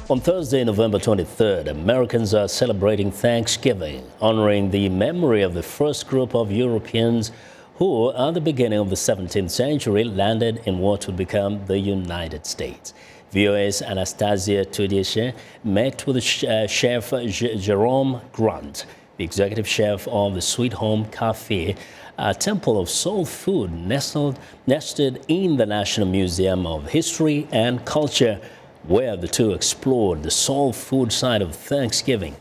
On Thursday, November 23rd, Americans are celebrating Thanksgiving, honoring the memory of the first group of Europeans who, at the beginning of the 17th century, landed in what would become the United States. VOA's Anasthasie Tudieshe met with Chef Jerome Grant, the executive chef of the Sweet Home Café, a temple of soul food nested in the National Museum of History and Culture, where the two explored the soul food side of Thanksgiving.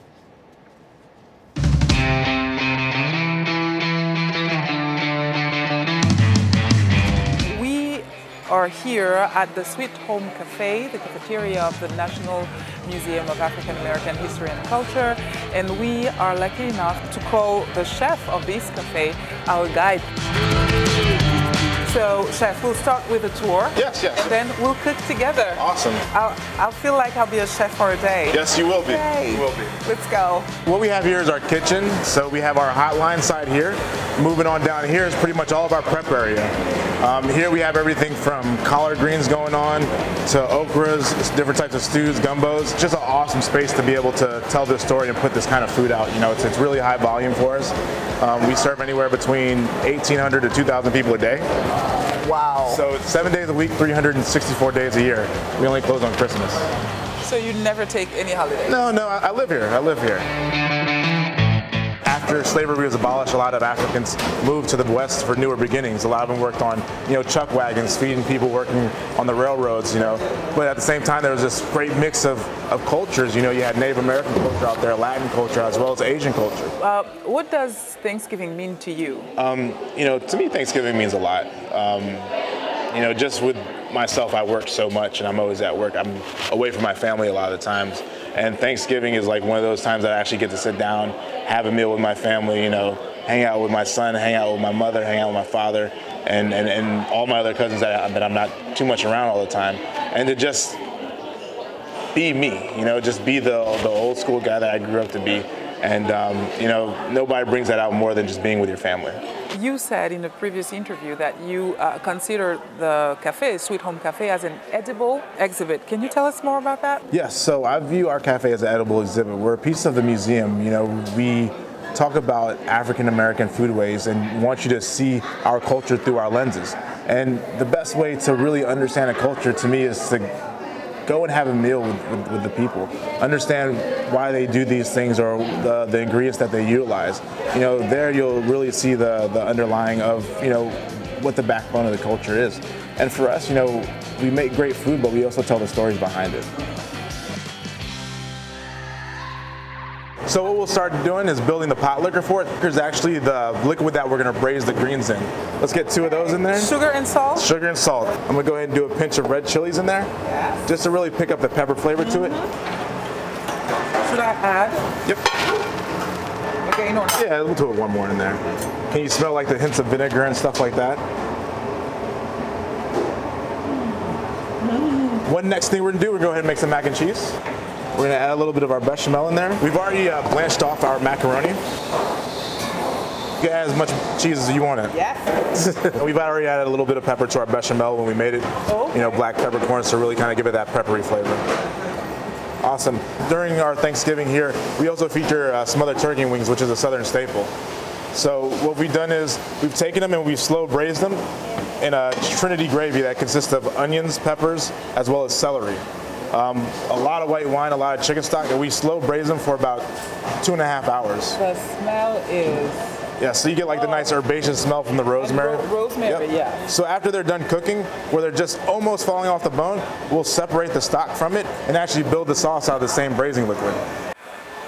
We are here at the Sweet Home Café, the cafeteria of the National Museum of African American History and Culture, and we are lucky enough to call the chef of this cafe our guide. So, Chef, we'll start with a tour. Yes. And then we'll cook together. Awesome. I'll feel like I'll be a chef for a day. Yes, you will be. Yay. You will be. Let's go. What we have here is our kitchen. So we have our hotline side here. Moving on down here is pretty much all of our prep area. Here we have everything from collard greens going on to okras, different types of stews, gumbos. Just an awesome space to be able to tell this story and put this kind of food out. You know, it's really high volume for us. We serve anywhere between 1,800 to 2,000 people a day. Wow. So it's 7 days a week, 364 days a year. We only close on Christmas. So you never take any holidays? No, I live here. I live here. After slavery was abolished, a lot of Africans moved to the West for newer beginnings. A lot of them worked on, chuck wagons, feeding people, working on the railroads, But at the same time, there was this great mix of cultures. You had Native American culture out there, Latin culture, as well as Asian culture. What does Thanksgiving mean to you? To me, Thanksgiving means a lot. Just with myself, I work so much and I'm always at work. I'm away from my family a lot of the times. And Thanksgiving is like one of those times that I actually get to sit down, have a meal with my family, hang out with my son, hang out with my mother, hang out with my father, and all my other cousins that I'm not too much around all the time. And to just be me, just be the old school guy that I grew up to be. And, nobody brings that out more than just being with your family. You said in a previous interview that you consider the cafe, Sweet Home Cafe, as an edible exhibit. Can you tell us more about that? Yes, so I view our cafe as an edible exhibit. We're a piece of the museum. We talk about African American foodways and want you to see our culture through our lenses. And the best way to really understand a culture to me is to go and have a meal with the people. Understand why they do these things or the ingredients that they utilize. There you'll really see the underlying of, what the backbone of the culture is. And for us, we make great food, but we also tell the stories behind it. So what we'll start doing is building the pot liquor for it. Here's actually the liquid that we're gonna braise the greens in. Let's get 2 of those in there. Sugar and salt? Sugar and salt. I'm gonna go ahead and do a pinch of red chilies in there. Yes. Just to really pick up the pepper flavor to it. Should I add? Yep. Okay, no. Yeah, we'll do it one more in there. Can you smell like the hints of vinegar and stuff like that? One next thing we're gonna do, we're gonna go ahead and make some mac and cheese. We're gonna add a little bit of our bechamel in there. We've already blanched off our macaroni. You can add as much cheese as you want it. Yes. We've already added a little bit of pepper to our bechamel when we made it. Oh. Black peppercorns to really kind of give it that peppery flavor. Awesome. During our Thanksgiving here, we also feature smothered turkey wings, which is a southern staple. So what we've done is we've taken them and we've slow braised them in a trinity gravy that consists of onions, peppers, as well as celery. A lot of white wine, a lot of chicken stock, and we slow braise them for about 2.5 hours. The smell is... Yeah, so you get like the nice herbaceous smell from the rosemary. Rosemary, yep. Yeah. So after they're done cooking, where they're just almost falling off the bone, we'll separate the stock from it and actually build the sauce out of the same braising liquid.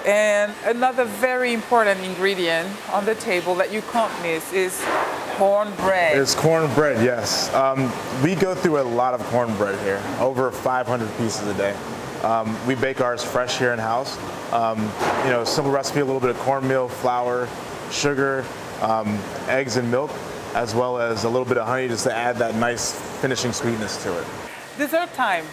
And another very important ingredient on the table that you can't miss is cornbread. It's cornbread, yes. We go through a lot of cornbread here, over 500 pieces a day. We bake ours fresh here in-house. Simple recipe, a little bit of cornmeal, flour, sugar, eggs and milk, as well as a little bit of honey just to add that nice finishing sweetness to it. Dessert time.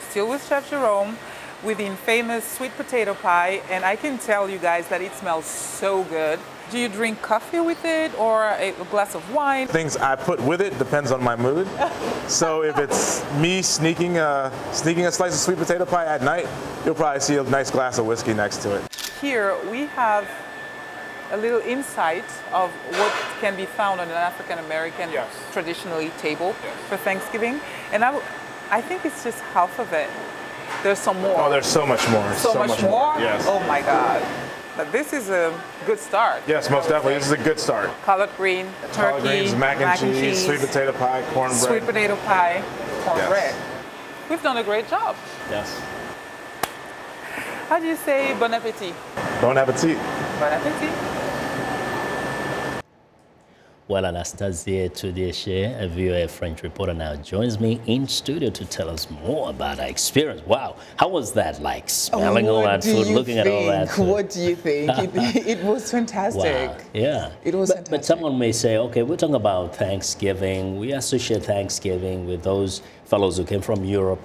Still with Chef Jerome. with the infamous sweet potato pie, and I can tell you guys that it smells so good. Do you drink coffee with it or a glass of wine? Things I put with it depends on my mood. So if it's me sneaking a slice of sweet potato pie at night, you'll probably see a nice glass of whiskey next to it. Here we have a little insight of what can be found on an African-American traditionally table for Thanksgiving. And I think it's just half of it. There's some more. Oh, there's so much more. So much more? Yes. Oh my God. But this is a good start. Yes, most definitely. This is a good start. Collard green, turkey, collard greens, mac and cheese, sweet potato pie, cornbread. Sweet potato pie, cornbread. We've done a great job. Yes. How do you say bon appetit? Bon appetit. Bon appetit. Well, Anasthasie Tudieshe, a VOA French reporter, now joins me in studio to tell us more about her experience. Wow, how was that like, smelling all that food, looking at all that food? What do you think? It was fantastic. Wow, yeah. It was fantastic. But someone may say, okay, we're talking about Thanksgiving. We associate Thanksgiving with those fellows who came from Europe.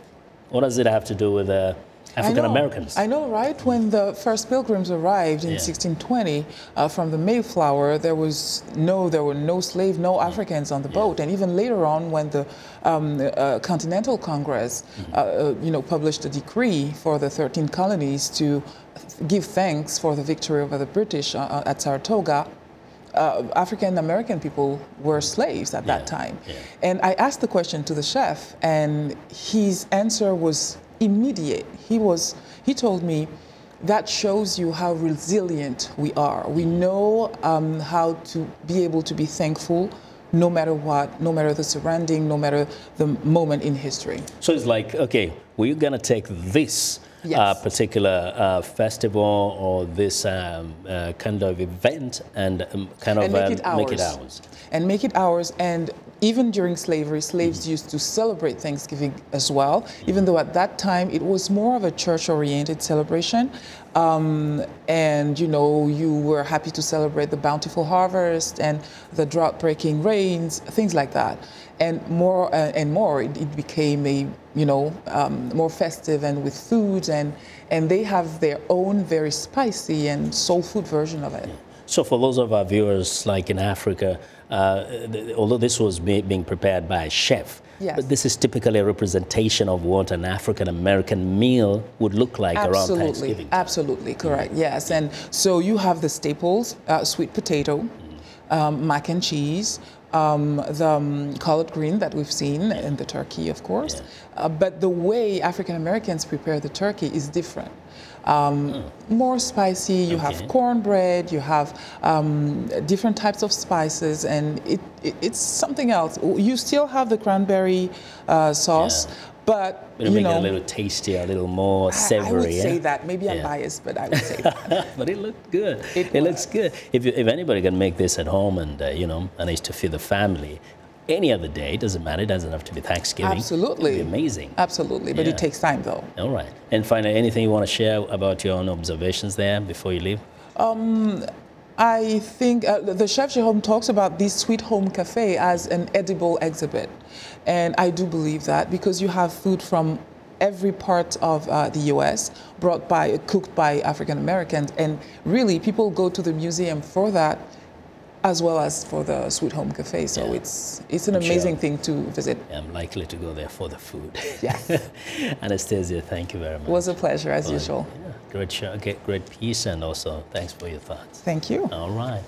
What does it have to do with African Americans? I know, right? When the first pilgrims arrived in 1620 from the Mayflower, there were no slaves, no Africans on the boat. And even later on, when the Continental Congress, published a decree for the 13 colonies to give thanks for the victory over the British at Saratoga, African American people were slaves at that time. And I asked the question to the chef, and his answer was immediate. He told me, that shows you how resilient we are. We know how to be able to be thankful no matter what, no matter the surrounding, no matter the moment in history. So it's like, okay, we're going to take this particular festival or this kind of event and make it ours. And make it ours. And even during slavery, slaves used to celebrate Thanksgiving as well, even though at that time it was more of a church-oriented celebration. And, you were happy to celebrate the bountiful harvest and the drought-breaking rains, things like that. And more and more, it became a, more festive and with foods, and they have their own very spicy and soul food version of it. So for those of our viewers, like in Africa, although this was being prepared by a chef, but this is typically a representation of what an African-American meal would look like around Thanksgiving. Absolutely, correct, yes. And so you have the staples, sweet potato, mac and cheese, the collard green that we've seen, and the turkey, of course. But the way African-Americans prepare the turkey is different. More spicy, you have cornbread, you have different types of spices, and it's something else. You still have the cranberry sauce, but it'll make it a little tastier, a little more savory. I would say that. Maybe I'm biased, but I would say that. But it looked good. It looks good. If anybody can make this at home and manage to feed the family, any other day, it doesn't matter. It doesn't have to be Thanksgiving. Absolutely. It'd be amazing. Absolutely, but it takes time, though. All right. And finally, anything you want to share about your own observations there before you leave? I think the Chef Jerome talks about this Sweet Home Cafe as an edible exhibit. And I do believe that, because you have food from every part of the U.S. cooked by African Americans. And really, people go to the museum for that, as well as for the Sweet Home Cafe. So it's an amazing thing to visit. I'm likely to go there for the food. Yes. Anasthasie, thank you very much. It was a pleasure, as usual. Great show, great piece, and also thanks for your thoughts. Thank you. All right.